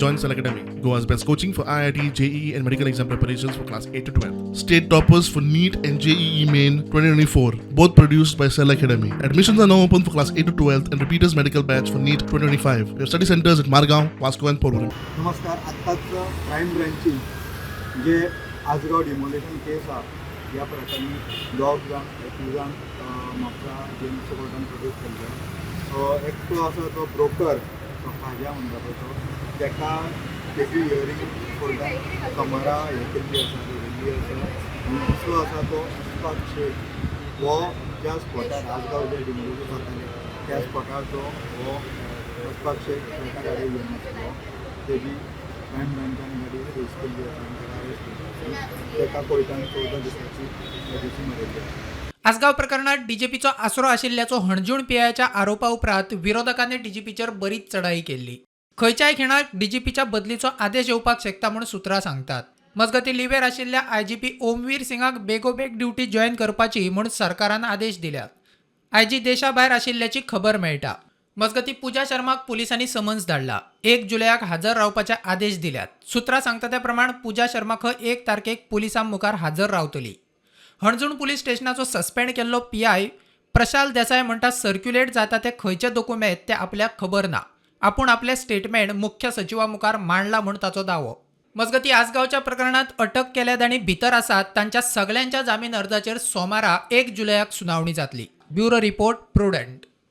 Join Cell Academy, Goa's best coaching for IIT, JEE, and medical exam preparations for class 8 to 12. State toppers for NEET and JEE Main 2024, both produced by Cell Academy. Admissions are now open for class 8 to 12th and repeaters medical batch for NEET 2025. We have study centers at Margao, Vasco, and Porvorim. नमस्कार. आत्ताच crime ब्रँचची जे Ajgaon demolition केस हा या प्रकरणी दोग जाण एकूण Mapusa James कोर्टान produce केल्ले. एकटो आसा तो ब्रोकर, तो खाज्या म्हणटा पळय तो, तेका तेजी हियरींग कोर्टान कमरा हे केल्ली आसा, दवरिल्ली आसा. आनी दुसरो आसा तो इस्पाक शेख, हो ज्या स्पॉटार आजगाव जे डिमोलेशन जातालें त्या स्पॉटार तो हो इस्पाक शेख ताका गाडी घेवन आसलो. तेजी क्राईम ब्रँचान गाडी रेस केल्ली आसा आनी ताका अरेस्ट केल्ली आसा. ताका कोर्टान 14 दिसांची नोटीस मेळयल्ली आसा. आसगाव प्रकरणात डीजीपीचो आसरो आशिल्ल्याचो हणजूण पियाच्या आरोपा उपरांत विरोधकांनी डीजीपीचेर बरीच चढाई केल्ली. खंयच्याय खिणाक डीजीपीच्या बदलीचो आदेश येवपाक शकता म्हूण सुत्रां सांगतात. मजगतीं लिव्हेर आशिल्ल्या आयजीपी ओमवीर सिंगाक बेगोबेग ड्युटी जॉयन करपाची म्हूण सरकारान आदेश दिल्यात. आयजी देशा भायर आशिल्ल्याची खबर मेळटा. मजगतीं पुजा शर्माक पुलिसांनी समन्स धाडला. 1 जुलयाक हजर रावपाचे आदेश दिल्यात. सुत्रां सांगता त्या प्रमाण पुजा शर्मा 1 तारखेक पुलिसां मुखार हजर रावतली. हणजूण पुलीस स्टेशनाचो सस्पेंड केल्लो पीआय प्रशाल देसाय म्हणटा सर्क्युलेट जाता ते खंयचे डॉक्युमेंट ते आपल्याक खबर ना. आपूण आपले स्टेटमेंट मुख्य सचिवा मुखार मांडला म्हूण ताचो दावो. मजगतीं आसगावच्या प्रकरणात अटक केल्यात आनी भितर आसात तांच्या सगळ्यांच्या जामीन अर्जाचेर सोमारा 1 जुलयाक सुनावणी जातली. Bureau report prudent.